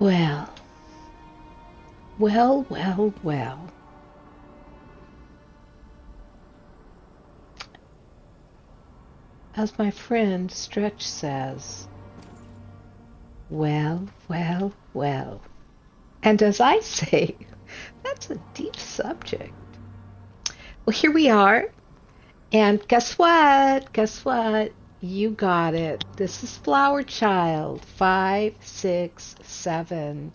Well, well. As my friend Stretch says, well. And as I say, that's a deep subject. Well, here we are. And guess what? You got it. This is Flower Child 567.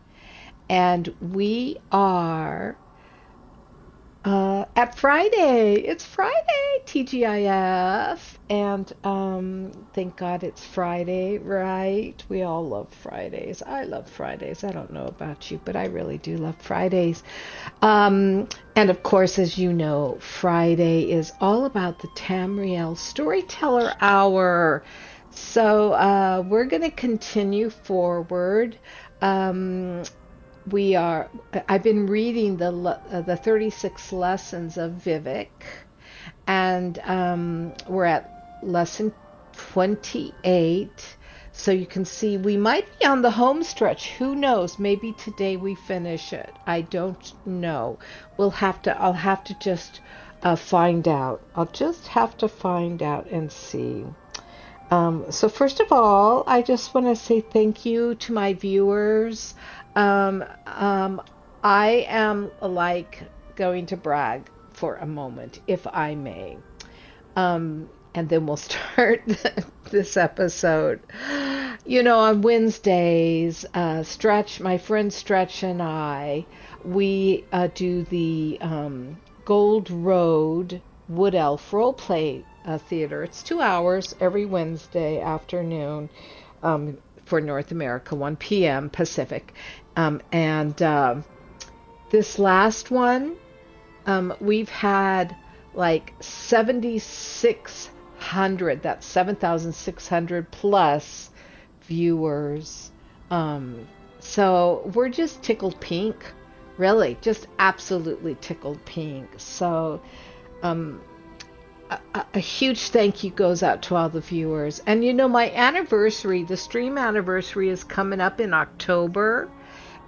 And we are at Friday. It's Friday, TGIF. And thank God it's Friday, right? We all love Fridays. I love Fridays. I don't know about you, but I really do love Fridays. And of course, as you know, Friday is all about the Tamriel Storyteller Hour. So we're going to continue forward. I've been reading the 36 lessons of Vivec, and we're at lesson 28. So you can see we might be on the home stretch. Who knows? Maybe today we finish it. I don't know. I'll have to just find out. I'll just have to find out and see. So first of all, I just want to say thank you to my viewers. I am going to brag for a moment, if I may. And then we'll start this episode. You know, on Wednesdays, my friend Stretch and I, we do the Gold Road Wood Elf Roleplay Theater. It's 2 hours every Wednesday afternoon for North America, 1 p.m. Pacific. And this last one, we've had like 7,600, that's 7,600 plus viewers. So we're just tickled pink, really, just absolutely tickled pink. So a huge thank you goes out to all the viewers. And you know, my anniversary, the stream anniversary, is coming up in October.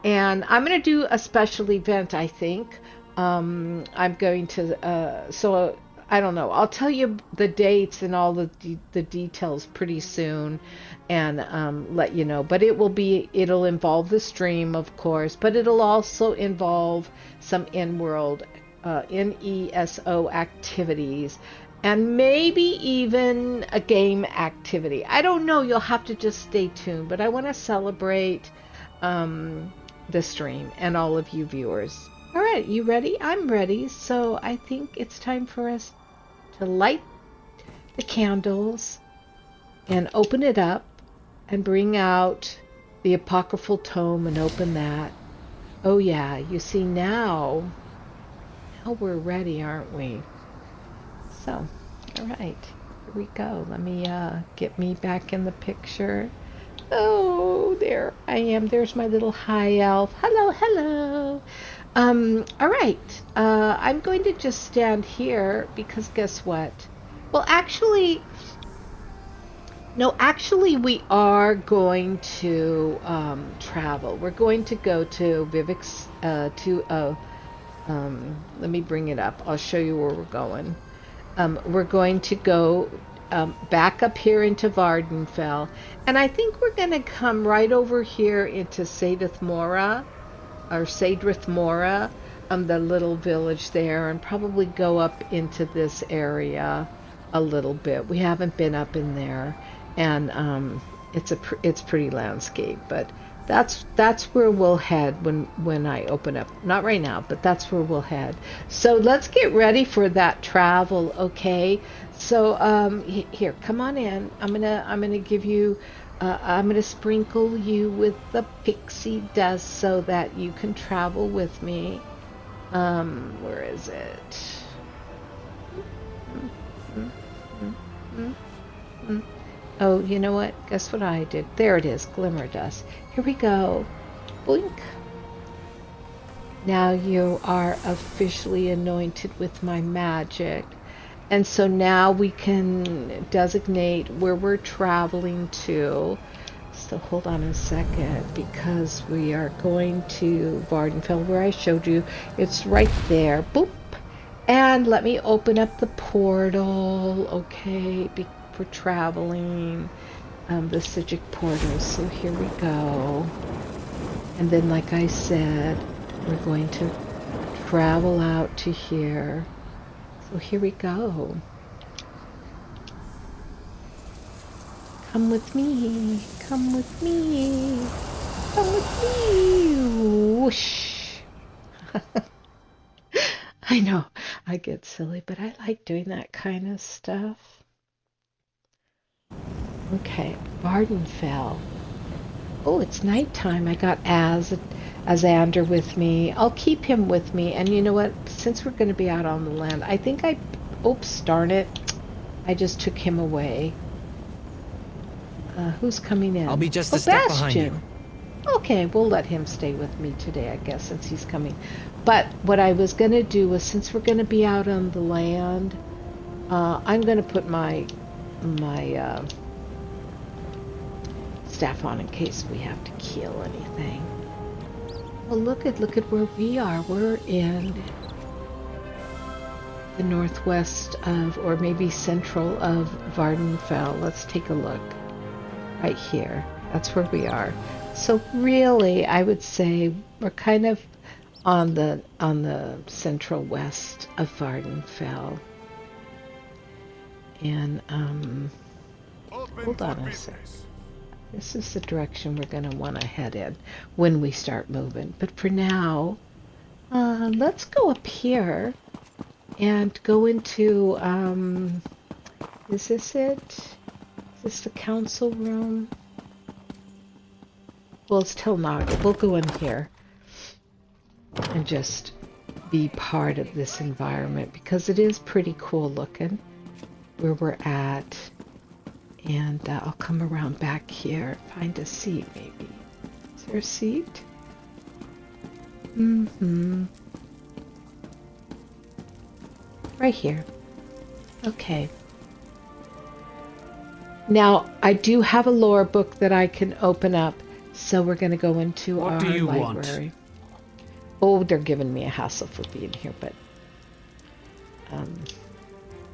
And I'm going to do a special event, I think. I'm going to, so I don't know. I'll tell you the dates and all the details pretty soon and let you know. But it'll involve the stream, of course, but it'll also involve some in-world, NESO activities and maybe even a game activity. I don't know. You'll have to just stay tuned. But I want to celebrate the stream and all of you viewers. All right, you ready? I'm ready. So I think it's time for us to light the candles and open it up and bring out the apocryphal tome and open that. Oh yeah, you see now we're ready, aren't we? So, all right, here we go. Let me get me back in the picture. Oh, there I am. There's my little high elf. Hello. All right. I'm going to just stand here because guess what? Well, actually, we are going to travel. We're going to go to Vivec's, let me bring it up. I'll show you where we're going. We're going to go back up here into Vardenfel, and I think we're going to come right over here into Sadith Mora, the little village there, and probably go up into this area a little bit. We haven't been up in there, and it's pretty landscape, but that's where we'll head when I open up. Not right now, but that's where we'll head. So let's get ready for that travel, okay? So here, come on in. I'm gonna give you. I'm gonna sprinkle you with the pixie dust so that you can travel with me. Where is it? Oh, you know what? Guess what I did? There it is, glimmer dust. Here we go. Blink. Now you are officially anointed with my magic. And so now we can designate where we're traveling to. So hold on a second, because we are going to Vardenfel where I showed you. It's right there. Boop. And let me open up the portal, okay, for traveling, the Sigic portal. So here we go. And then, like I said, we're going to travel out to here. So here we go. Come with me, come with me, come with me, whoosh. I know, I get silly, but I like doing that kind of stuff. Okay, Vardenfel. Oh, it's nighttime. I got Azander with me. I'll keep him with me. And you know what? Since we're going to be out on the land, I think oops, darn it. I just took him away. Who's coming in? I'll be just a step behind you. Okay, we'll let him stay with me today, I guess, since he's coming. But what I was going to do was, since we're going to be out on the land, I'm going to put my staff on in case we have to kill anything. Well, look at where we are. We're in the northwest of, or maybe central of Vardenfel. Let's take a look. Right here. That's where we are. So really, I would say we're kind of on the central west of Vardenfel. And hold on a sec. This is the direction we're going to want to head in when we start moving. But for now, let's go up here and go into, is this it? Is this the council room? Well, it's Telnaga. We'll go in here and just be part of this environment, because it is pretty cool looking where we're at. And I'll come around back here, find a seat maybe. Is there a seat? Right here. Okay. Now, I do have a lore book that I can open up, so we're going to go into our library. Oh, they're giving me a hassle for being here, but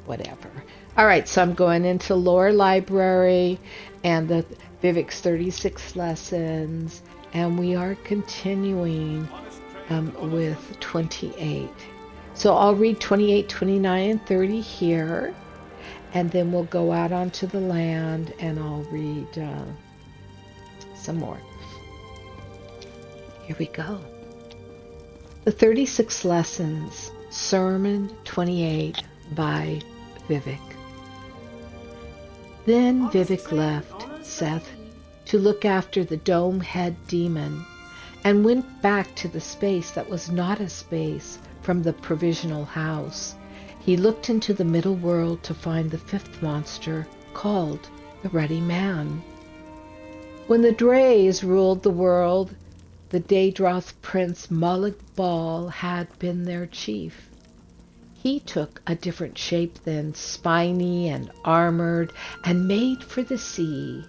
whatever. All right, so I'm going into lore library and the Vivec's 36 lessons, and we are continuing with 28. So I'll read 28, 29, and 30 here. And then we'll go out onto the land and I'll read some more. Here we go. The 36 Lessons, Sermon 28 by Vivec. Then Vivec left Seth to look after the dome-head demon and went back to the space that was not a space from the provisional house. He looked into the middle world to find the fifth monster, called the Ruddy Man. When the Drays ruled the world, the Daedroth prince Molag Bal had been their chief. He took a different shape then, spiny and armored, and made for the sea.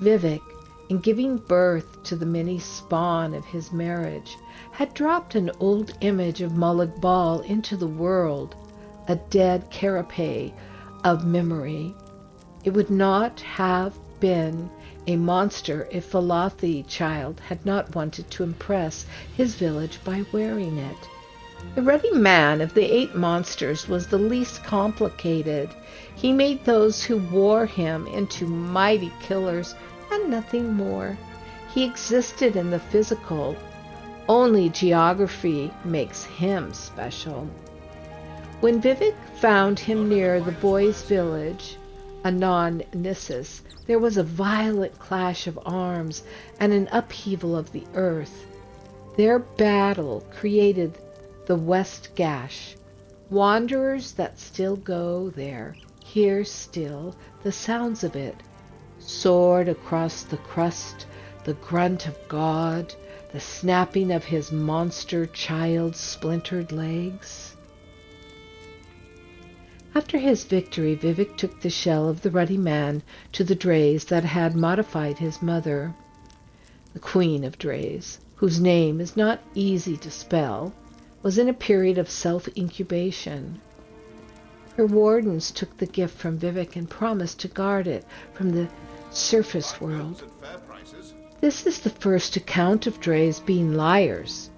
Vivec, in giving birth to the many spawn of his marriage, had dropped an old image of Molag Bal into the world, a dead carapace of memory. It would not have been a monster if Valathi child had not wanted to impress his village by wearing it. The Ruddy Man of the 8 monsters was the least complicated. He made those who wore him into mighty killers and nothing more. He existed in the physical. Only geography makes him special. When Vivec found him near the boys' village, Anon-Nissus, there was a violent clash of arms and an upheaval of the earth. Their battle created the West Gash. Wanderers that still go there hear still the sounds of it. Soared across the crust, the grunt of God, the snapping of his monster child's splintered legs. After his victory, Vivec took the shell of the ruddy man to the Drays that had modified his mother. The Queen of Drays, whose name is not easy to spell, was in a period of self-incubation. Her wardens took the gift from Vivec and promised to guard it from the surface world. This is the first account of Drays being liars.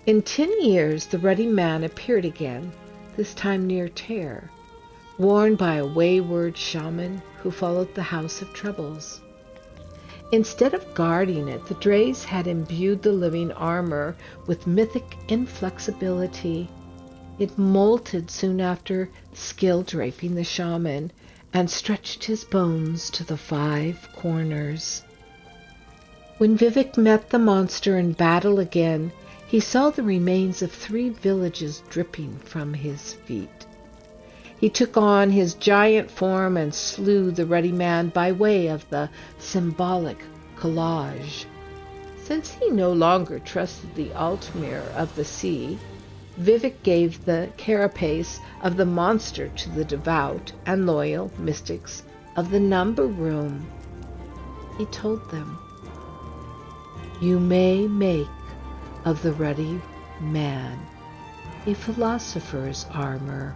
In 10 years, the ruddy man appeared again, this time near Ter, worn by a wayward shaman who followed the House of Troubles. Instead of guarding it, the Drays had imbued the living armor with mythic inflexibility. It molted soon after skill draping the shaman and stretched his bones to the 5 corners. When Vivec met the monster in battle again, he saw the remains of 3 villages dripping from his feet. He took on his giant form and slew the ruddy man by way of the symbolic collage. Since he no longer trusted the Altmere of the sea, Vivec gave the carapace of the monster to the devout and loyal mystics of the Number Room. He told them, "You may make of the ruddy man a philosopher's armor."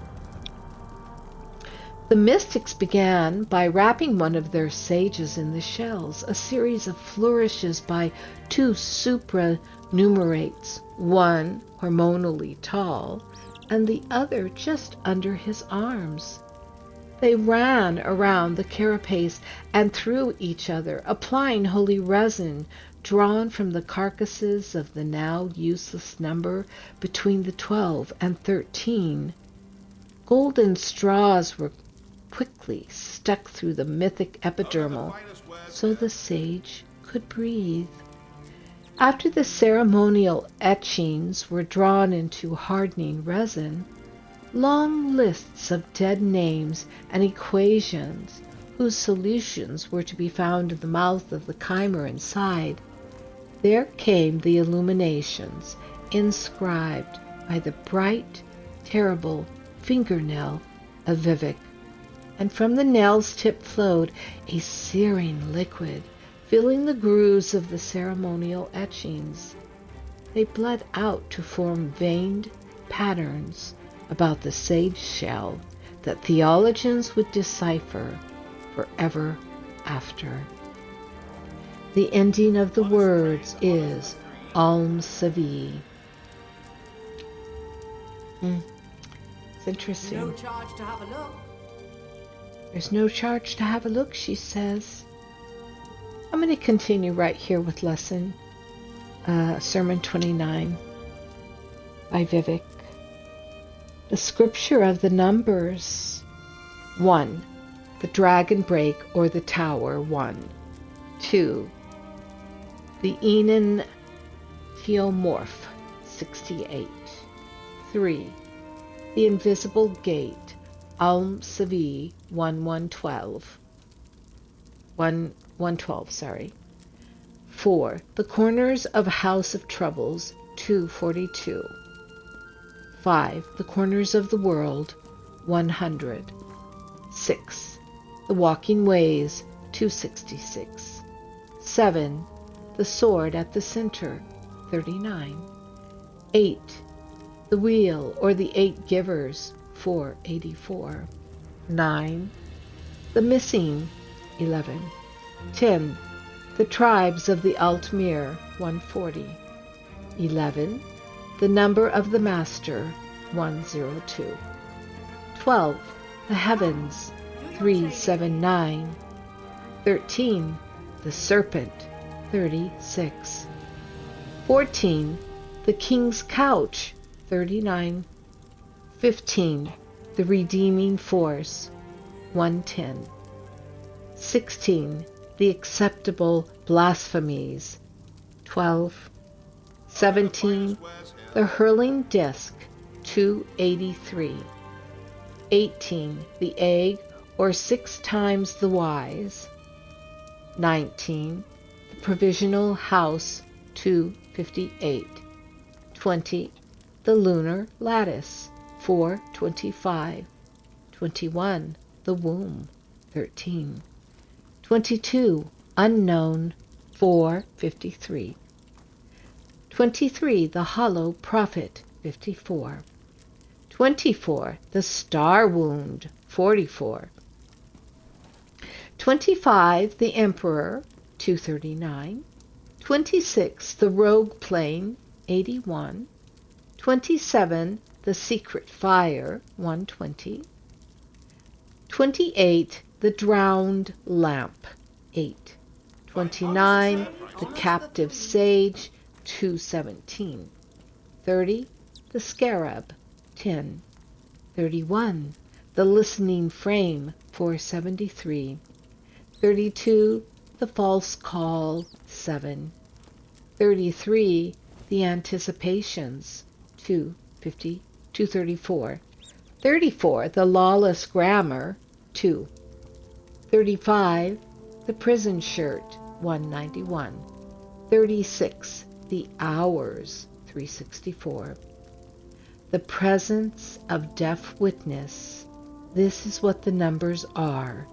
The mystics began by wrapping one of their sages in the shells, a series of flourishes by 2 supranumerates, one hormonally tall and the other just under his arms. They ran around the carapace and through each other, applying holy resin drawn from the carcasses of the now useless number between the 12 and 13. Golden straws were quickly stuck through the mythic epidermal so the sage could breathe. After the ceremonial etchings were drawn into hardening resin, long lists of dead names and equations whose solutions were to be found in the mouth of the chimer inside, there came the illuminations inscribed by the bright, terrible fingernail of Vivec, and from the nail's tip flowed a searing liquid, filling the grooves of the ceremonial etchings. They bled out to form veined patterns about the sage shell that theologians would decipher forever after. The ending of the words is Alm Savi. It's interesting. No charge to have a look. There's no charge to have a look, she says. I'm going to continue right here with Sermon 29 by Vivec. The scripture of the numbers. 1. The dragon break or the tower. 1. 2. The Enon Theomorph. 68. 3. The invisible gate. Alm Savi 112. 112, 4. The corners of House of Troubles 242. 5. The corners of the world 100. 6. The walking ways 266. 7. The sword at the center 39. 8. The wheel or the 8 givers 484. 9. The missing 11. 10. The tribes of the Altmere 140. 11. The number of the master 102. 12. The heavens 379. 13. The serpent 36. 14. The king's couch 39. 15. The redeeming force 110. 16. The acceptable blasphemies 12. 17. The hurling disc 283. 18. The egg or 6 times the wise 19. The provisional house 258. 20. The lunar lattice 425. 21. The womb, 13. 22. Unknown, 4:53. 23. The hollow prophet, 54. 24. The star wound, 44. 25. The emperor, 239. 26. The rogue plane, 81. 27. The secret fire, 120. 28. The drowned lamp, 8. 29. The captive sage, 217. 30. The scarab, 10. 31. The listening frame, 473. 32. The false call, 7. 33. The anticipations, 234. 34. The lawless grammar, 2. 35. The prison shirt, 191. 36. The hours, 364. The presence of deaf witness. This is what the numbers are.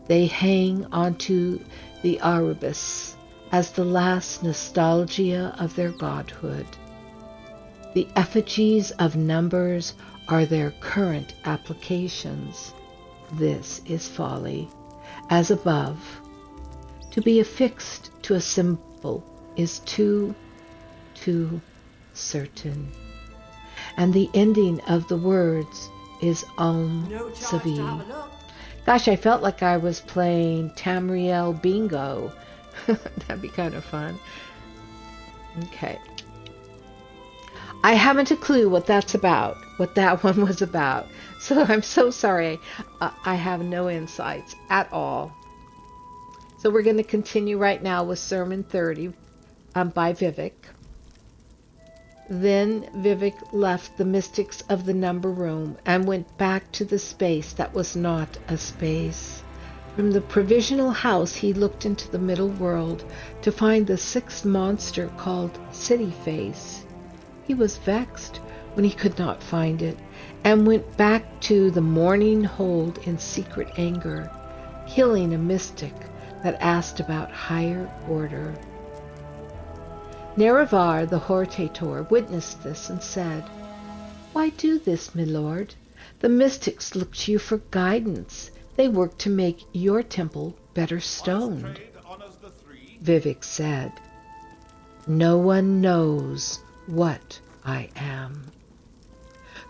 They hang onto the Arubis as the last nostalgia of their godhood. The effigies of numbers are their current applications. This is folly. As above, to be affixed to a symbol is too certain. And the ending of the words is Savi. Gosh, I felt like I was playing Tamriel Bingo. That'd be kind of fun. Okay. I haven't a clue what that's about, what that one was about. So I'm so sorry. I have no insights at all. So we're going to continue right now with Sermon 30 by Vivec. Then Vivec left the mystics of the number room and went back to the space that was not a space. From the provisional house he looked into the middle world to find the sixth monster called City Face. He was vexed when he could not find it, and went back to the morning hold in secret anger, killing a mystic that asked about higher order. Nerevar the Hortator witnessed this and said, "Why do this, my lord? The mystics look to you for guidance. They work to make your temple better stoned." Vivec said, "No one knows what I am."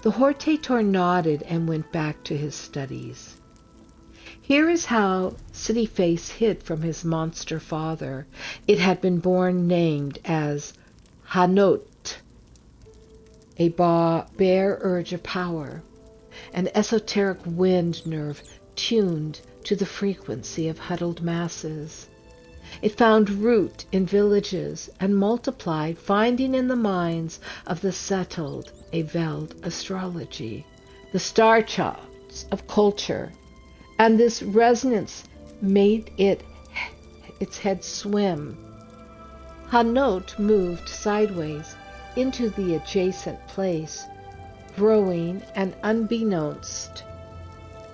The Hortator nodded and went back to his studies. Here is how City Face hid from his monster father. It had been born named as Hanot, a bare urge of power, an esoteric wind nerve tuned to the frequency of huddled masses. It found root in villages and multiplied, finding in the minds of the settled a Veld astrology, the star charts of culture, and this resonance made its head swim. Hanot moved sideways into the adjacent place, growing and unbeknownst.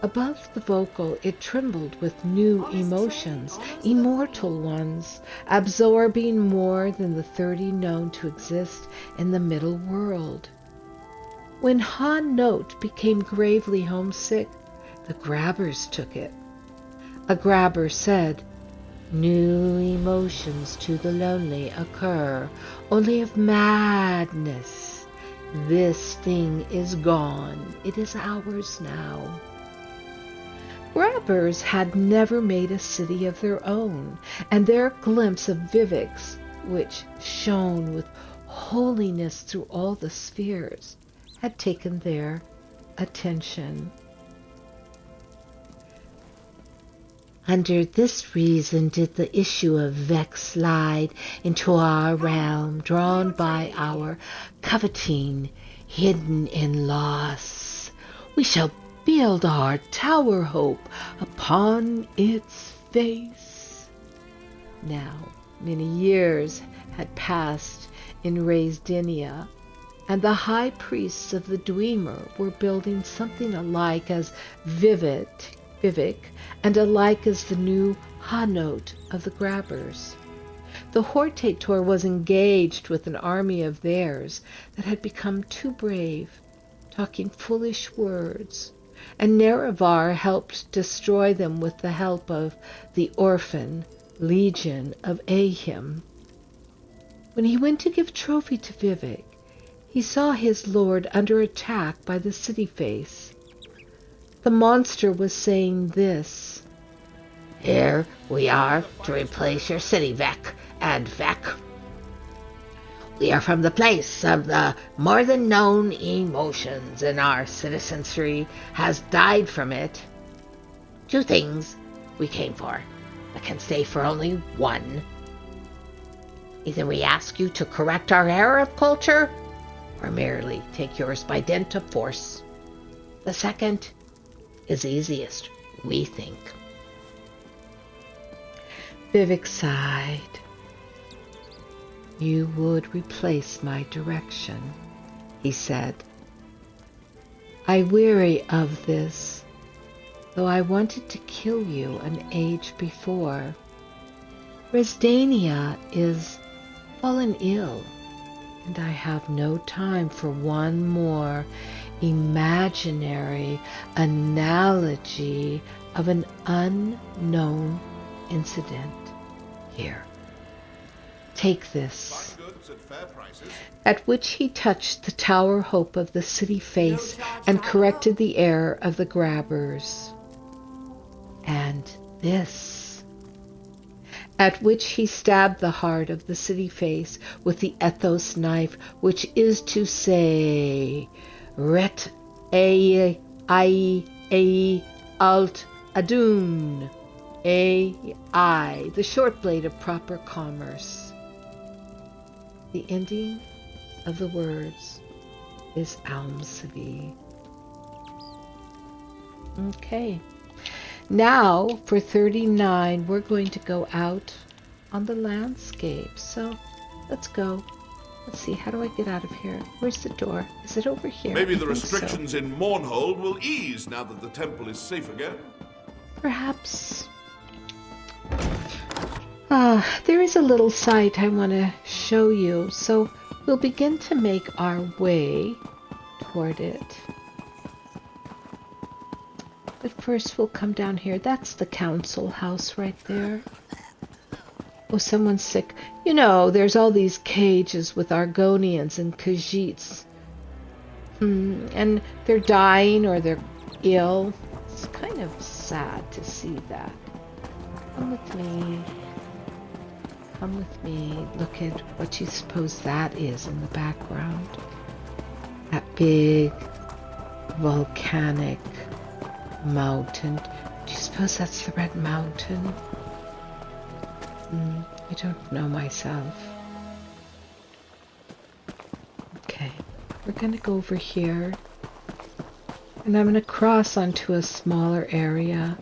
Above the vocal, it trembled with new emotions, immortal ones, absorbing more than the 30 known to exist in the middle world. When Hanot became gravely homesick, the grabbers took it. A grabber said, "New emotions to the lonely occur only of madness. This thing is gone. It is ours now." Grabbers had never made a city of their own, and their glimpse of Vivec's, which shone with holiness through all the spheres, had taken their attention. Under this reason did the issue of Vex slide into our realm, drawn by our coveting, hidden in loss. We shall build our tower hope upon its face. Now, many years had passed in Raisdinia, and the high priests of the Dwemer were building something alike as Vivec, and alike as the new Ha-note of the Grabbers. The Hortator was engaged with an army of theirs that had become too brave, talking foolish words, and Nerevar helped destroy them with the help of the orphan Legion of Ahim. When he went to give trophy to Vivec, he saw his lord under attack by the city face. The monster was saying this: "Here we are to replace your city, Vec and Vec. We are from the place of the more than known emotions, and our citizenry has died from it. 2 things we came for, but can stay for only 1. Either we ask you to correct our error of culture, or merely take yours by dint of force. The second is easiest, we think." Vivec sighed. "You would replace my direction," he said. "I weary of this, though I wanted to kill you an age before. Resdania is fallen ill, and I have no time for one more imaginary analogy of an unknown incident. Here, take this." At which he touched the tower hope of the city face and corrected the error of the Grabbers. "And this." At which he stabbed the heart of the city face with the ethos knife, which is to say, Ret ai alt adun. The short blade of proper commerce. The ending of the words is Almsvi. Okay. Now, for 39, we're going to go out on the landscape. So, let's go. Let's see, how do I get out of here? Where's the door? Is it over here? Maybe the restrictions in Mournhold will ease now that the temple is safe again. Perhaps. There is a little site I want to show you, so we'll begin to make our way toward it. But first we'll come down here. That's the council house right there. Oh, someone's sick. You know, there's all these cages with Argonians and Khajiits. And they're dying or they're ill. It's kind of sad to see that. Come with me. Come with me. Look at what you suppose that is in the background. That big volcanic mountain. Do you suppose that's the Red Mountain? I don't know myself. Okay, we're going to go over here. And I'm going to cross onto a smaller area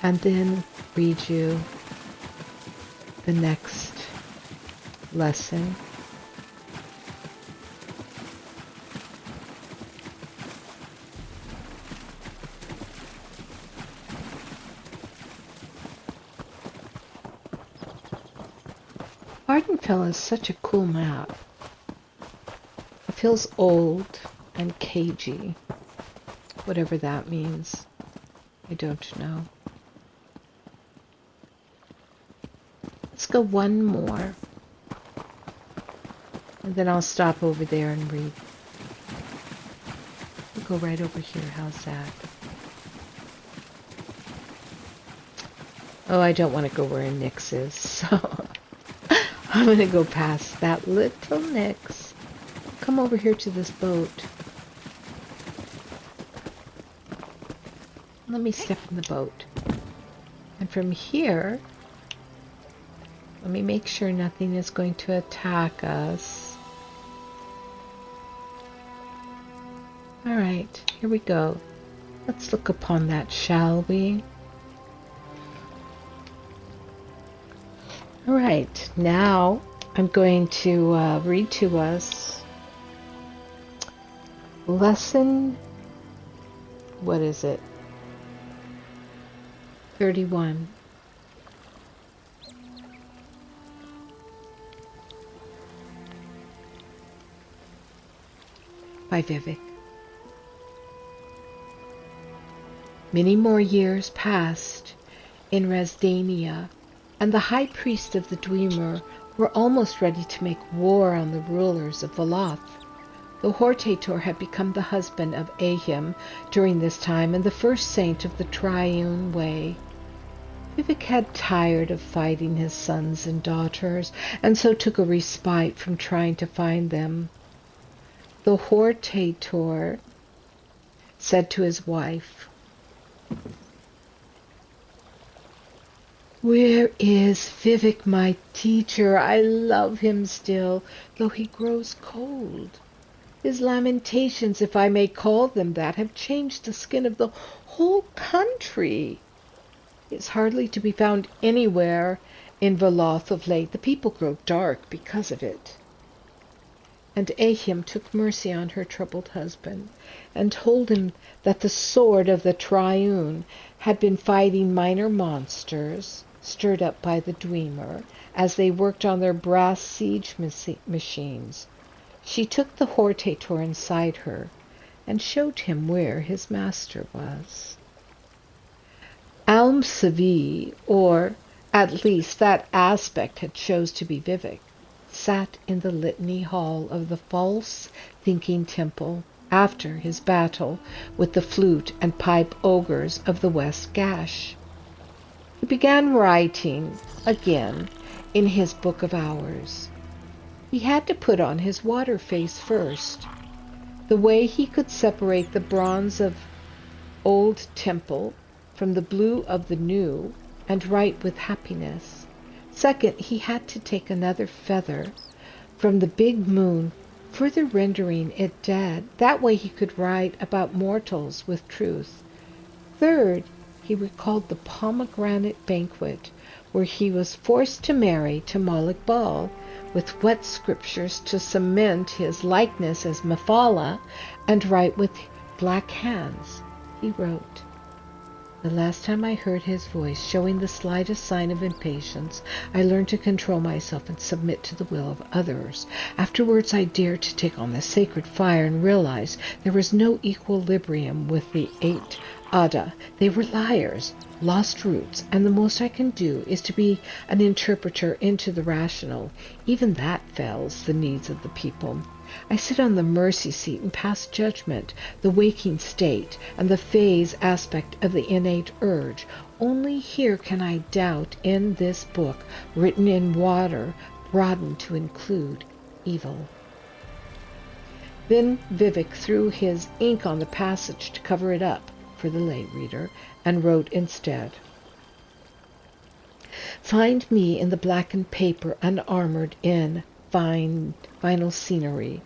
and then read you the next lesson. Vardenfel is such a cool map. It feels old and cagey. Whatever that means. I don't know. Let's go one more. And then I'll stop over there and read. We'll go right over here. How's that? Oh, I don't want to go where Nyx is, so I'm going to go past that little Nyx. Come over here to this boat. Let me step in the boat. And from here, let me make sure nothing is going to attack us. Alright, here we go. Let's look upon that, shall we? Alright, now I'm going to read to us Lesson, what is it? 31. By Vivec. Many more years passed in Resdania, and the high priest of the Dwemer were almost ready to make war on the rulers of Veloth. The Hortator had become the husband of Ahim during this time, and the first saint of the Triune Way. Vivec had tired of fighting his sons and daughters, and so took a respite from trying to find them. The Hortator said to his wife, "Where is Vivec, my teacher? I love him still, though he grows cold. His lamentations, if I may call them that, have changed the skin of the whole country. He is hardly to be found anywhere in Veloth of late. The people grow dark because of it." And Ahim took mercy on her troubled husband, and told him that the sword of the Triune had been fighting minor monsters, stirred up by the Dwemer, as they worked on their brass siege machines. She took the Hortator inside her, and showed him where his master was. Almsevi, or at least that aspect had chose to be Vivec, sat in the litany hall of the false-thinking temple after his battle with the flute and pipe ogres of the West Gash. He began writing again in his Book of Hours. He had to put on his water face first, the way he could separate the bronze of old temple from the blue of the new, and write with happiness. Second, he had to take another feather from the big moon, further rendering it dead. That way he could write about mortals with truth. Third, he recalled the pomegranate banquet, where he was forced to marry to Moloch Baal, with wet scriptures to cement his likeness as Mephala, and write with black hands. He wrote, "The last time I heard his voice, showing the slightest sign of impatience, I learned to control myself and submit to the will of others. Afterwards I dared to take on the sacred fire and realized there was no equilibrium with the 8 Ada. They were liars, lost roots, and the most I can do is to be an interpreter into the rational. Even that fails the needs of the people. I sit on the mercy seat and pass judgment, the waking state, and the phase aspect of the innate urge. Only here can I doubt in this book, written in water, broadened to include evil." Then Vivec threw his ink on the passage to cover it up for the lay reader, and wrote instead, "Find me in the blackened paper, unarmored in final scenery.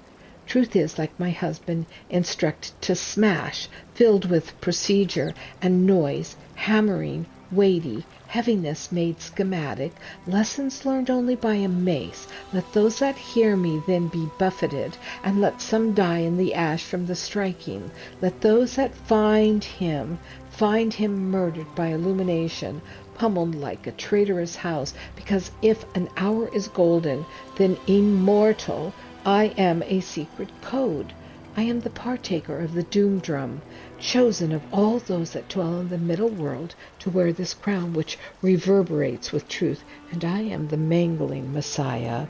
Truth is, like my husband, instructed to smash, filled with procedure and noise, hammering, weighty, heaviness made schematic, lessons learned only by a mace. Let those that hear me then be buffeted, and let some die in the ash from the striking. Let those that find him murdered by illumination, pummeled like a traitorous house, because if an hour is golden, then immortal, I am a secret code. I am the partaker of the doom drum, chosen of all those that dwell in the middle world to wear this crown which reverberates with truth, and I am the mangling Messiah."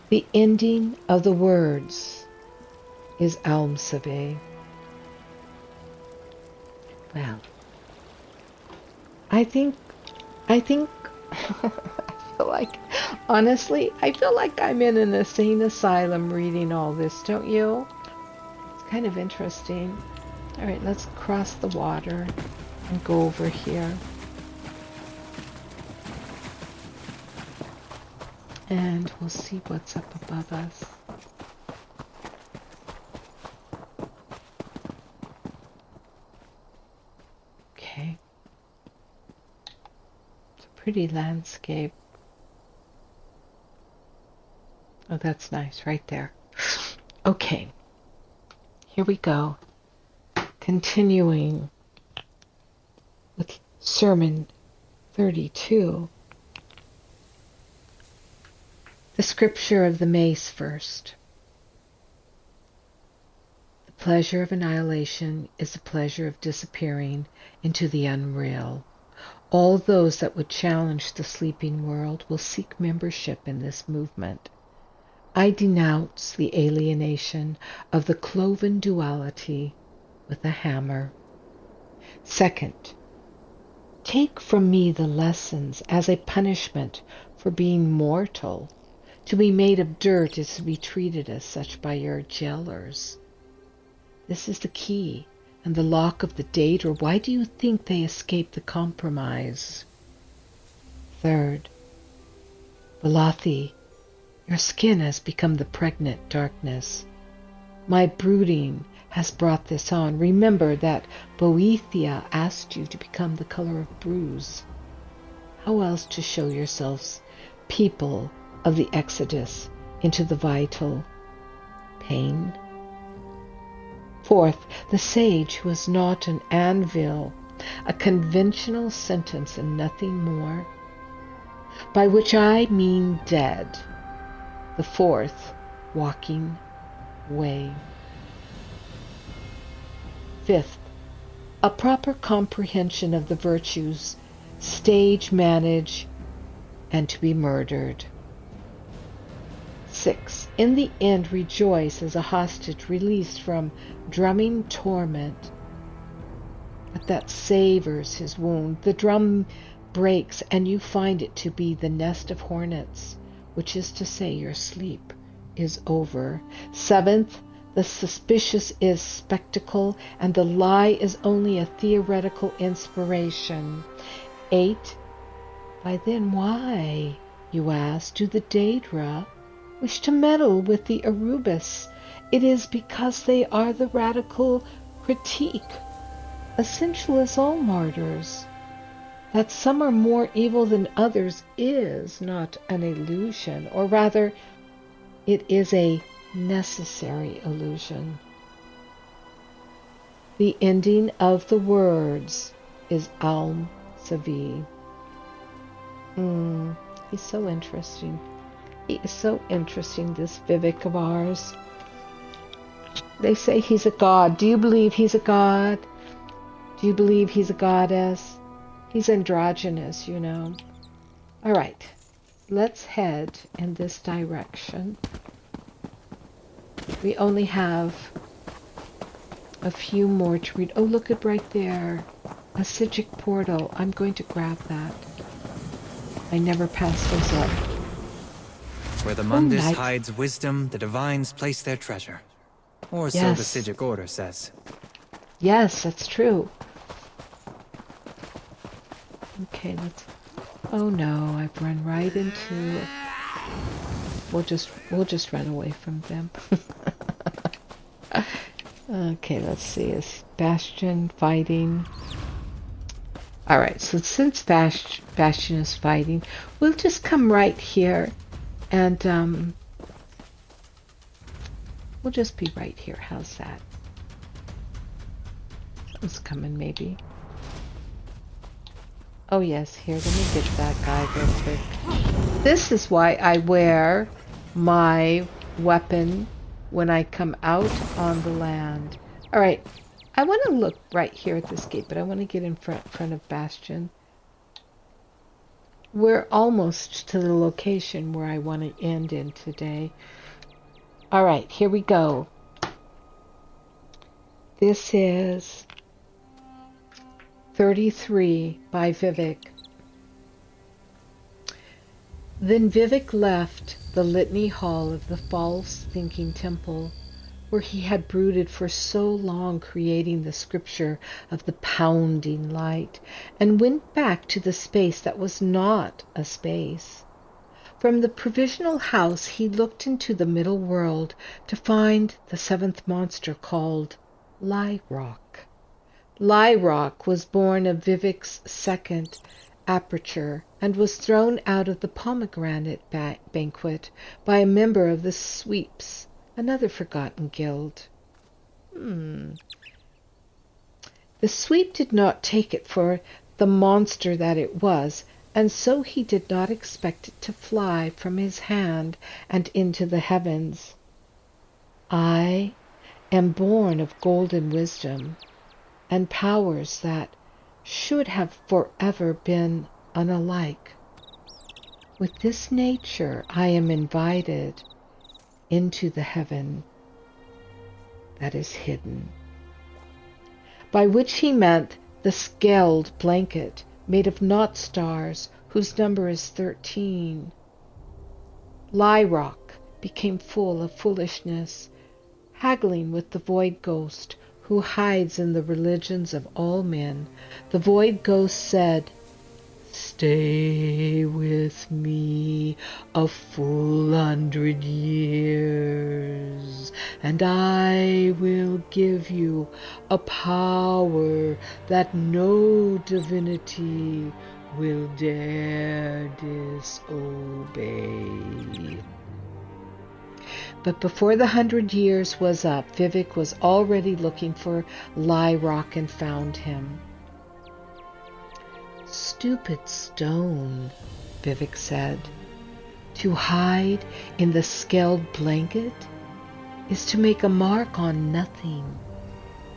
The ending of the words is Almsevi. Well, I think I feel like, honestly, I feel like I'm in an insane asylum reading all this, don't you? It's kind of interesting. All right, let's cross the water and go over here. And we'll see what's up above us. Okay. It's a pretty landscape. Oh, that's nice, right there. Okay. Here we go. Continuing with Sermon 32. The scripture of the mace first. The pleasure of annihilation is the pleasure of disappearing into the unreal. All those that would challenge the sleeping world will seek membership in this movement. I denounce the alienation of the cloven duality with a hammer. Second, take from me the lessons as a punishment for being mortal. To be made of dirt is to be treated as such by your jailers. This is the key and the lock of the Daedra. Why do you think they escaped the compromise? Third, Velothi, your skin has become the pregnant darkness. My brooding has brought this on. Remember that Boethia asked you to become the color of bruise. How else to show yourselves people of the exodus into the vital pain? Fourth, the sage who is not an anvil, a conventional sentence and nothing more, by which I mean dead. The fourth, walking way. Fifth, a proper comprehension of the virtues, stage, manage, and to be murdered. 6. In the end rejoice as a hostage released from drumming torment. But that savors his wound. The drum breaks and you find it to be the nest of hornets, which is to say your sleep is over. 7th, the suspicious is spectacle and the lie is only a theoretical inspiration. 8. By then why, you ask, do the Daedra wish to meddle with the Arubis? It is because they are the radical critique. Essential as all martyrs. That some are more evil than others is not an illusion, or rather, it is a necessary illusion. The ending of the words is Alm Savi. He's so interesting. He is so interesting, this Vivec of ours. They say he's a god. Do you believe he's a god? Do you believe he's a goddess? He's androgynous, you know. All right, let's head in this direction. We only have a few more to read. Oh, look at right there. A Sijic portal. I'm going to grab that. I never pass those up. Where the Mundus hides wisdom, the divines place their treasure. Or so the Sijic order says. Yes, that's true. Okay, let's... Oh no, I've run right into... We'll just run away from them. Okay, let's see. Is Bastion fighting? Alright, so since Bastion is fighting, we'll just come right here. And we'll just be right here. How's that? Something's coming, maybe. Oh yes, here, let me get that guy real quick. This is why I wear my weapon when I come out on the land. Alright, I want to look right here at this gate, but I want to get in front of Bastion. We're almost to the location where I want to end in today. Alright, here we go. This is 33 by Vivec. Then Vivec left the litany hall of the false thinking temple, where he had brooded for so long, creating the scripture of the pounding light, and went back to the space that was not a space. From the provisional house he looked into the middle world to find the seventh monster called Lyrock. Lyrock was born of Vivec's second aperture and was thrown out of the pomegranate banquet by a member of the Sweeps, another forgotten guild. The sweep did not take it for the monster that it was, and so he did not expect it to fly from his hand and into the heavens. I am born of golden wisdom and powers that should have forever been unalike. With this nature I am invited into the heaven that is hidden. By which he meant the scaled blanket made of knot stars, whose number is 13. Lyrock became full of foolishness, haggling with the void ghost, who hides in the religions of all men. The void ghost said, "Stay with me a full 100 years, and I will give you a power that no divinity will dare disobey." But before the 100 years was up, Vivec was already looking for Lyrock and found him. "Stupid stone," Vivec said. "To hide in the scaled blanket is to make a mark on nothing.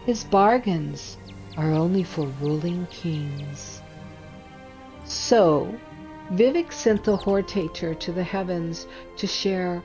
His bargains are only for ruling kings." So Vivec sent the Hortator to the heavens to shave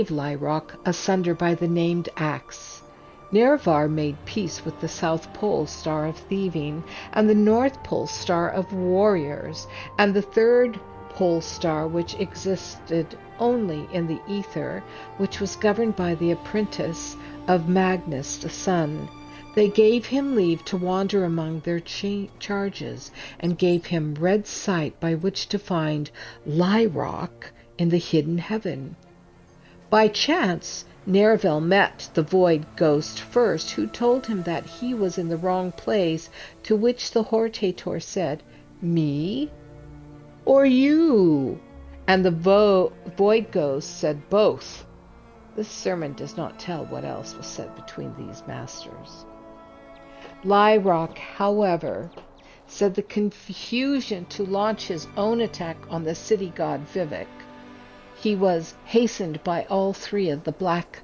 Lyrock asunder by the named axe. Nerevar made peace with the South Pole star of thieving, and the North Pole star of warriors, and the third pole star which existed only in the ether, which was governed by the apprentice of Magnus the sun. They gave him leave to wander among their charges, and gave him red sight by which to find Lyrock in the hidden heaven. By chance, Nereval met the void ghost first, who told him that he was in the wrong place, to which the Hortator said, "Me or you?" And the void ghost said, "Both." This sermon does not tell what else was said between these masters. Lyrock, however, said the confusion to launch his own attack on the city god Vivec. He was hastened by all three of the black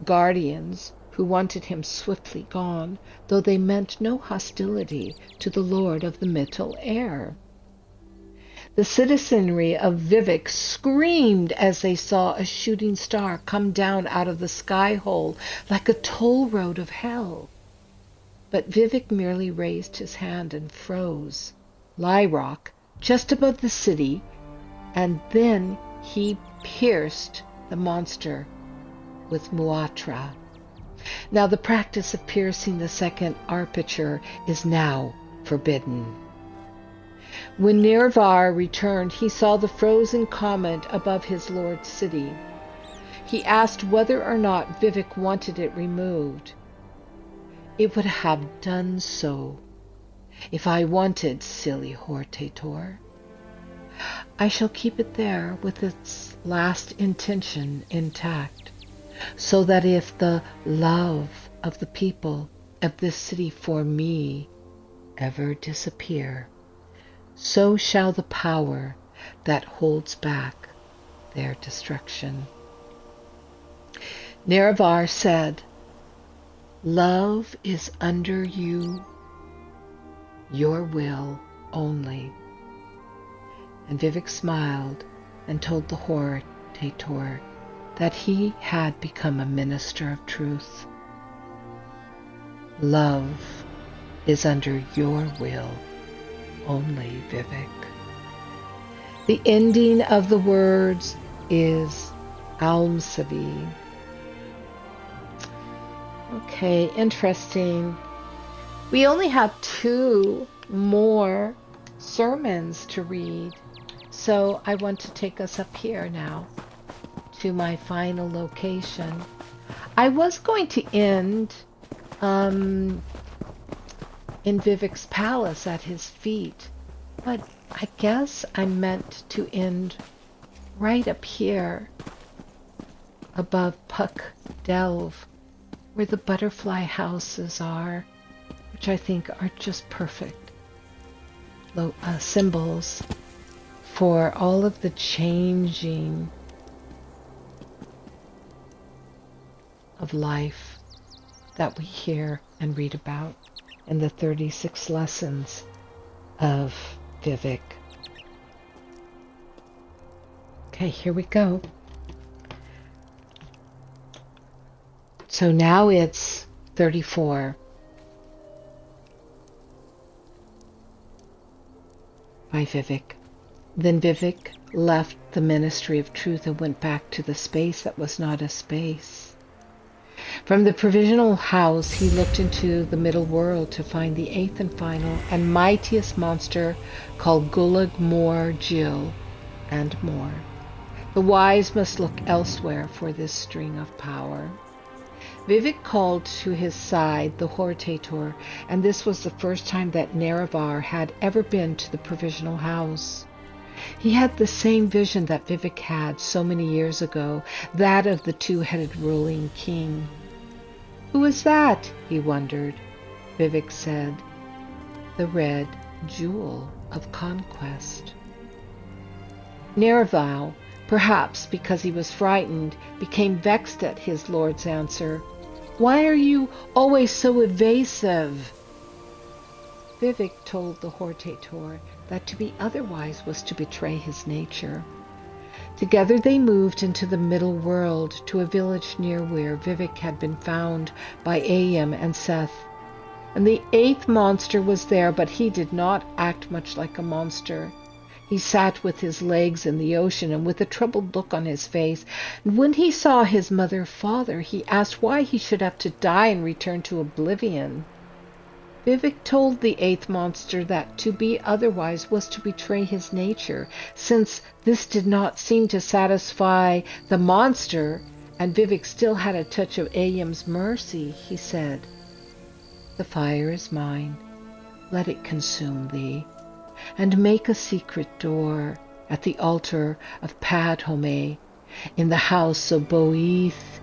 guardians, who wanted him swiftly gone, though they meant no hostility to the lord of the middle air. The citizenry of Vivec screamed as they saw a shooting star come down out of the sky hole like a toll road of hell. But Vivec merely raised his hand and froze Lyrock just above the city, and then he pierced the monster with Muatra. Now the practice of piercing the second aperture is now forbidden. When Nerevar returned, he saw the frozen comet above his lord's city. He asked whether or not Vivec wanted it removed. "It would have done so if I wanted, silly Hortator. I shall keep it there with its last intention intact, so that if the love of the people of this city for me ever disappear, so shall the power that holds back their destruction." Nerevar said, "Love is under you, your will only." And Vivec smiled and told the Hortator that he had become a minister of truth. "Love is under your will only, Vivec." The ending of the words is Almsavi. Okay, interesting. We only have 2 more sermons to read, so I want to take us up here now to my final location. I was going to end in Vivec's palace at his feet, but I guess I meant to end right up here above Puck Delve, where the butterfly houses are, which I think are just perfect symbols for all of the changing of life that we hear and read about in the 36 lessons of Vivec. Okay, here we go. So now it's 34. By Vivec. Then Vivec left the Ministry of Truth and went back to the space that was not a space. From the provisional house, he looked into the middle world to find the eighth and final and mightiest monster called Gulag Mor Jill and more. The wise must look elsewhere for this string of power. Vivec called to his side the Hortator, and this was the first time that Nerevar had ever been to the provisional house. He had the same vision that Vivec had so many years ago, that of the two-headed ruling king. "Who is that?" he wondered. Vivec said, "The red jewel of conquest." Nerevar, perhaps because he was frightened, became vexed at his lord's answer. "Why are you always so evasive?" Vivec told the Hortator that to be otherwise was to betray his nature. Together they moved into the middle world, to a village near where Vivec had been found by Aim and Seth. And the eighth monster was there, but he did not act much like a monster. He sat with his legs in the ocean and with a troubled look on his face. And when he saw his father, he asked why he should have to die and return to oblivion. Vivec told the eighth monster that to be otherwise was to betray his nature. Since this did not seem to satisfy the monster, and Vivec still had a touch of Aim's mercy, he said, "The fire is mine. Let it consume thee. And make a secret door at the altar of Padhome in the house of Boeth,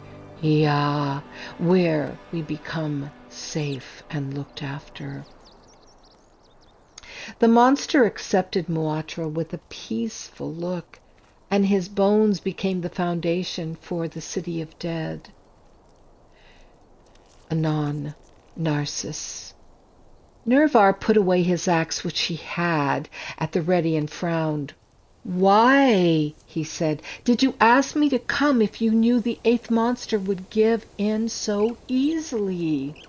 where we become safe and looked after." The monster accepted Muatra with a peaceful look, and his bones became the foundation for the city of dead. Anon, Narcissus. Nerevar put away his axe, which he had at the ready, and frowned. "Why," he said, "did you ask me to come if you knew the eighth monster would give in so easily?"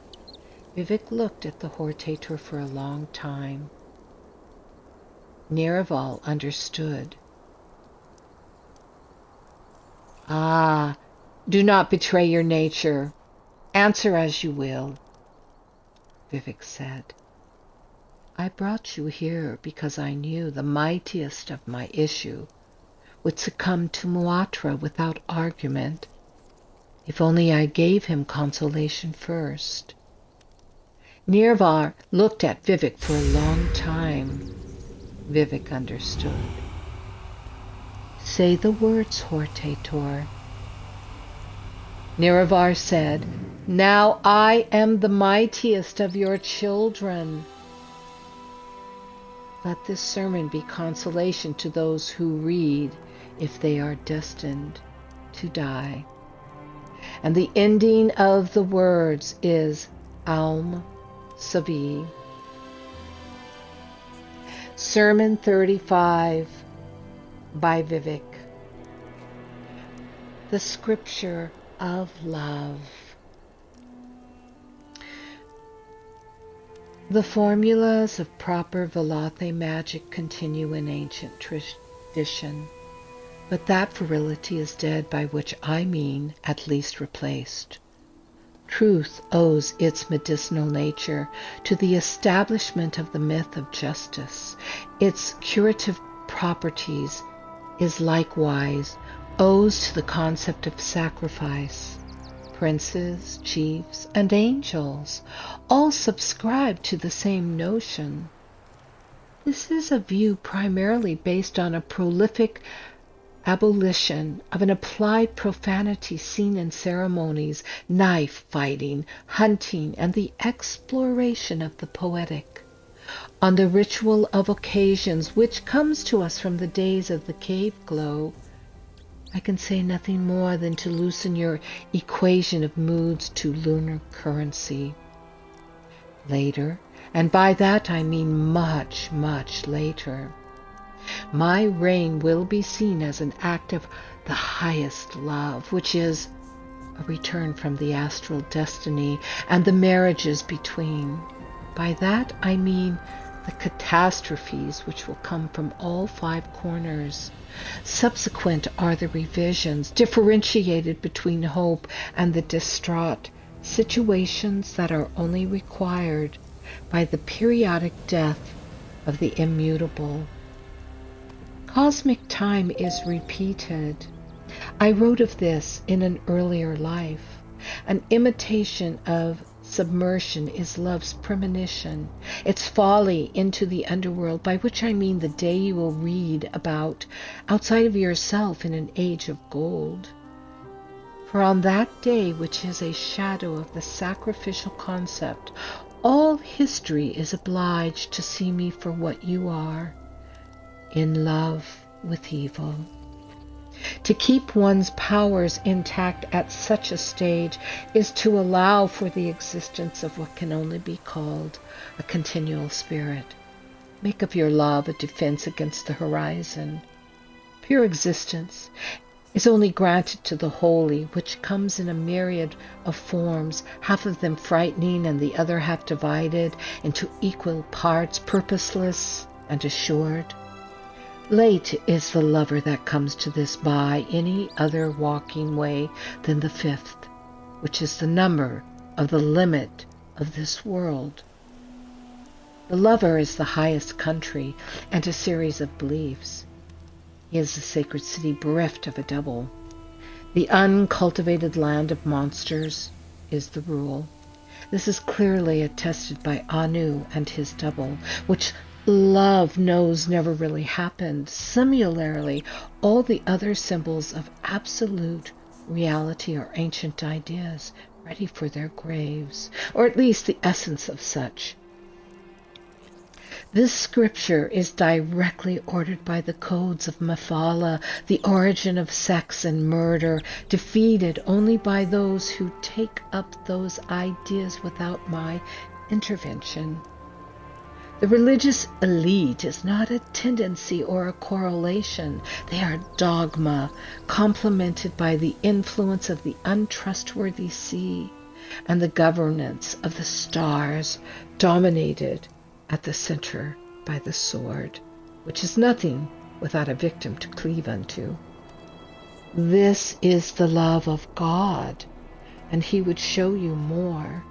Vivec looked at the Hortator for a long time. Nerevar understood. "Ah, do not betray your nature. Answer as you will," Vivec said. "I brought you here because I knew the mightiest of my issue would succumb to Muatra without argument, if only I gave him consolation first." Nerevar looked at Vivec for a long time. Vivec understood. "Say the words, Hortator." Nerevar said, "Now I am the mightiest of your children. Let this sermon be consolation to those who read if they are destined to die." And the ending of the words is Alm Savi. Sermon 35 by Vivec. The Scripture of Love. The formulas of proper Velathe magic continue in ancient tradition, but that virility is dead, by which I mean at least replaced. Truth owes its medicinal nature to the establishment of the myth of justice. Its curative properties is likewise owes to the concept of sacrifice. Princes, chiefs, and angels all subscribe to the same notion. This is a view primarily based on a prolific abolition of an applied profanity seen in ceremonies, knife fighting, hunting, and the exploration of the poetic. On the ritual of occasions, which comes to us from the days of the cave glow, I can say nothing more than to loosen your equation of moods to lunar currency. Later, and by that I mean much, much later, my reign will be seen as an act of the highest love, which is a return from the astral destiny and the marriages between. By that I mean the catastrophes which will come from all 5 corners. Subsequent are the revisions, differentiated between hope and the distraught, situations that are only required by the periodic death of the immutable. Cosmic time is repeated. I wrote of this in an earlier life. An imitation of submersion is love's premonition, its folly into the underworld, by which I mean the day you will read about outside of yourself in an age of gold. For on that day, which is a shadow of the sacrificial concept, all history is obliged to see me for what you are, in love with evil. To keep one's powers intact at such a stage is to allow for the existence of what can only be called a continual spirit. Make of your love a defense against the horizon. Pure existence is only granted to the holy, which comes in a myriad of forms, half of them frightening and the other half divided into equal parts, purposeless and assured. Late is the lover that comes to this by any other walking way than the 5th, which is the number of the limit of this world. The lover is the highest country and a series of beliefs. He is the sacred city bereft of a double. The uncultivated land of monsters is the rule. This is clearly attested by Anu and his double, which love knows never really happened. Similarly, all the other symbols of absolute reality are ancient ideas, ready for their graves, or at least the essence of such. This scripture is directly ordered by the codes of Mephala, the origin of sex and murder, defeated only by those who take up those ideas without my intervention. The religious elite is not a tendency or a correlation. They are dogma, complemented by the influence of the untrustworthy sea and the governance of the stars, dominated at the center by the sword, which is nothing without a victim to cleave unto. This is the love of God, and he would show you more.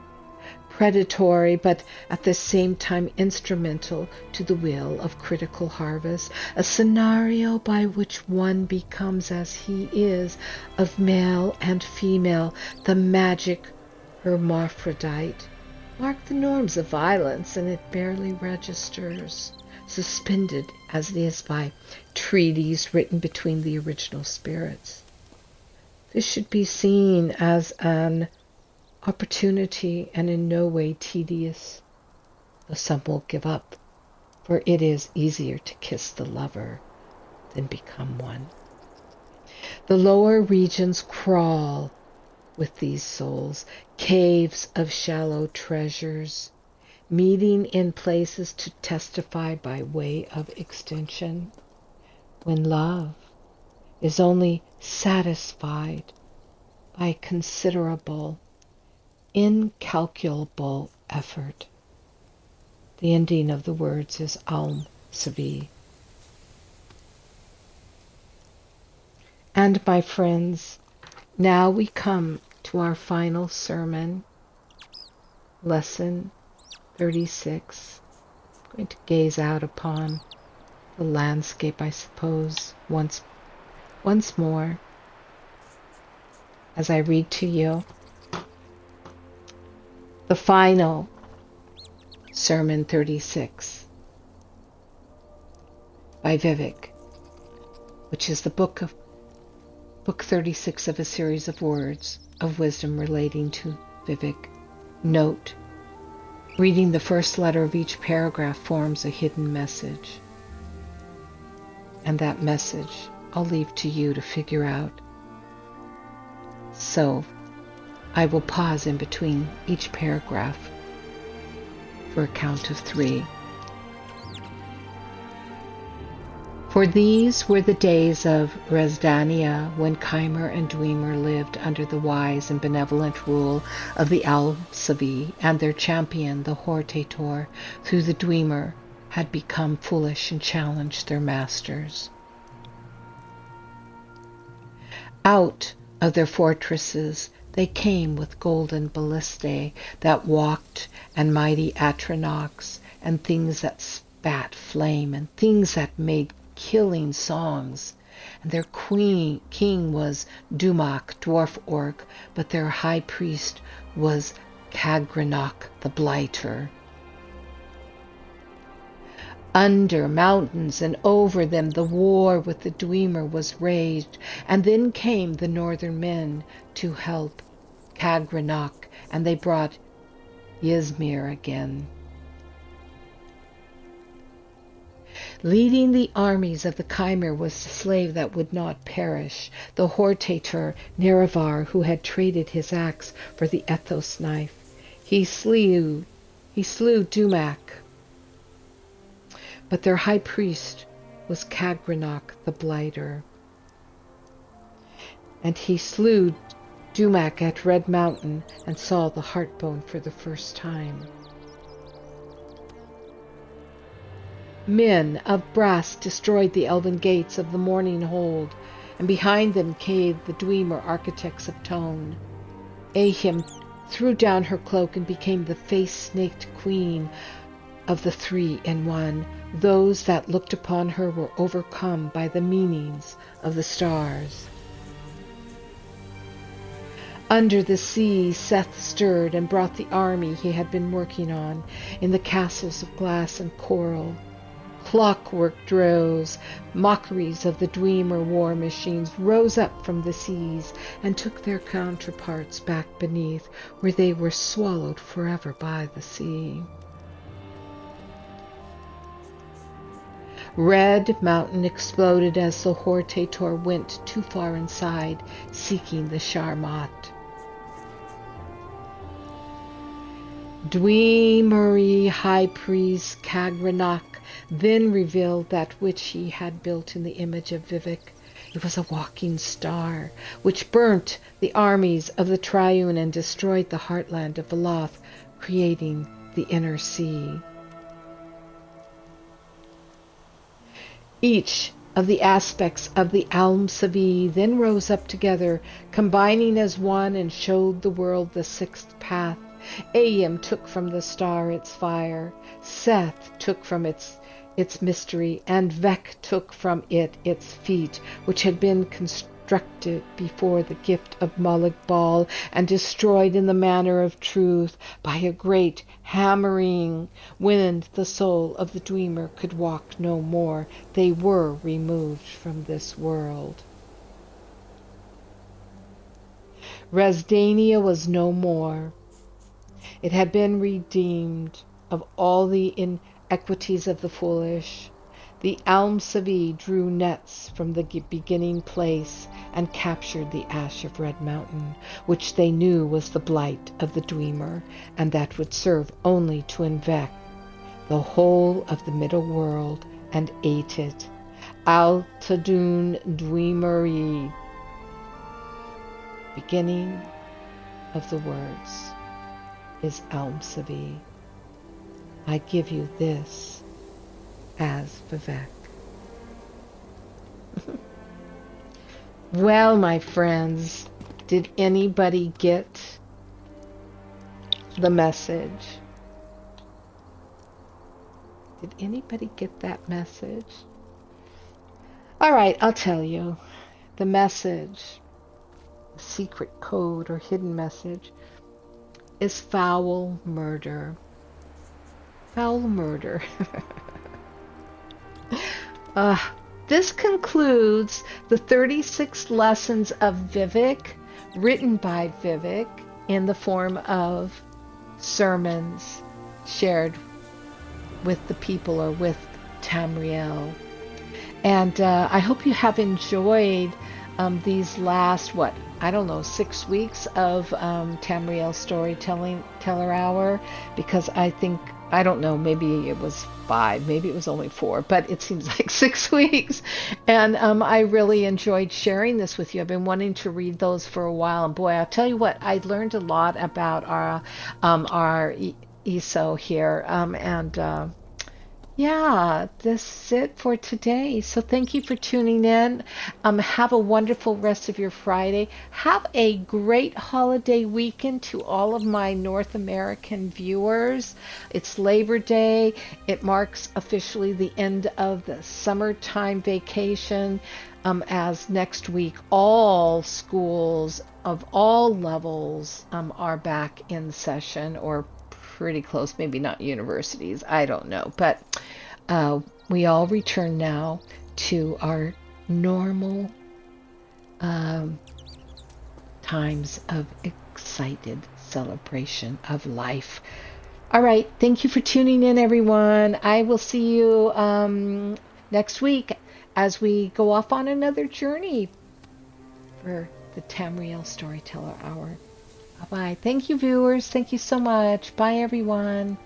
Predatory, but at the same time instrumental to the will of critical harvest, a scenario by which one becomes as he is, of male and female, the magic hermaphrodite. Mark the norms of violence, and it barely registers, suspended as it is by treaties written between the original spirits. This should be seen as an opportunity and in no way tedious, though some will give up, for it is easier to kiss the lover than become one. The lower regions crawl with these souls, caves of shallow treasures, meeting in places to testify by way of extension, when love is only satisfied by considerable, incalculable effort. The ending of the words is Aum Sabi. And my friends, now we come to our final sermon, lesson 36. I'm going to gaze out upon the landscape, I suppose, once more as I read to you the final sermon 36 by Vivec, which is the book of Book 36 of a series of words of wisdom relating to Vivec. Note: reading the first letter of each paragraph forms a hidden message. And that message I'll leave to you to figure out. So, I will pause in between each paragraph for a count of 3. For these were the days of Resdania, when Chimer and Dwemer lived under the wise and benevolent rule of the Alpsavi, and their champion, the Hortator, through the Dwemer, had become foolish and challenged their masters. Out of their fortresses they came with golden ballistae that walked, and mighty atronachs, and things that spat flame, and things that made killing songs. And their king was Dumak, dwarf orc, but their high priest was Kagranach the Blighter. Under mountains and over them the war with the Dwemer was raged, and then came the northern men to help Kagranach, and they brought Ysmir again. Leading the armies of the Chimer was the slave that would not perish, the Hortator Nerevar, who had traded his axe for the Ethos knife. He slew Dumak, but their high priest was Kagranach the Blighter. And he slew Dumak at Red Mountain and saw the Heartbone for the first time. Men of brass destroyed the elven gates of the Morning Hold, and behind them came the Dwemer architects of Tone. Ahim threw down her cloak and became the face-snaked queen of the 3-in-1. Those that looked upon her were overcome by the meanings of the stars. Under the sea, Seth stirred and brought the army he had been working on in the castles of glass and coral. Clockwork drows, mockeries of the Dwemer war machines, rose up from the seas and took their counterparts back beneath, where they were swallowed forever by the sea. Red Mountain exploded as the Hortator went too far inside, seeking the Sharmat. Dwemery High Priest Kagranach then revealed that which he had built in the image of Vivec. It was a walking star, which burnt the armies of the Triune and destroyed the heartland of Veloth, creating the inner sea. Each of the aspects of the Almsavi then rose up together, combining as one, and showed the world the sixth path. Aim took from the star its fire, Seth took from its mystery, and Vec took from it its feet, which had been constructed before the gift of Moloch Baal, and destroyed in the manner of truth by a great hammering. When the soul of the Dwemer could walk no more, they were removed from this world. Resdania was no more. It had been redeemed of all the inequities of the foolish. The Almsavi drew nets from the beginning place and captured the ash of Red Mountain, which they knew was the blight of the Dwemer, and that would serve only to infect the whole of the middle world, and ate it. Altadun Dwemery. Beginning of the words is Almsavi. I give you this as Vivec. Well, my friends, did anybody get the message? Did anybody get that message? All right, I'll tell you. The message, the secret code or hidden message, is foul murder. Foul murder. this concludes the 36 lessons of Vivec, written by Vivec in the form of sermons shared with the people or with Tamriel. And I hope you have enjoyed these last, 6 weeks of Tamriel Storyteller Hour, because I don't know, maybe it was 5, maybe it was only 4, but it seems like 6 weeks. And I really enjoyed sharing this with you. I've been wanting to read those for a while, and boy, I'll tell you what, I learned a lot about our ESO here, yeah, this is it for today. So thank you for tuning in. Have a wonderful rest of your Friday. Have a great holiday weekend to all of my North American viewers. It's Labor Day. It marks officially the end of the summertime vacation, as next week all schools of all levels are back in session, or pretty close, maybe not universities, I don't know, but we all return now to our normal times of excited celebration of life. All right, thank you for tuning in, everyone. I will see you next week as we go off on another journey for the Tamriel Storyteller Hour. Bye-bye. Thank you, viewers. Thank you so much. Bye, everyone.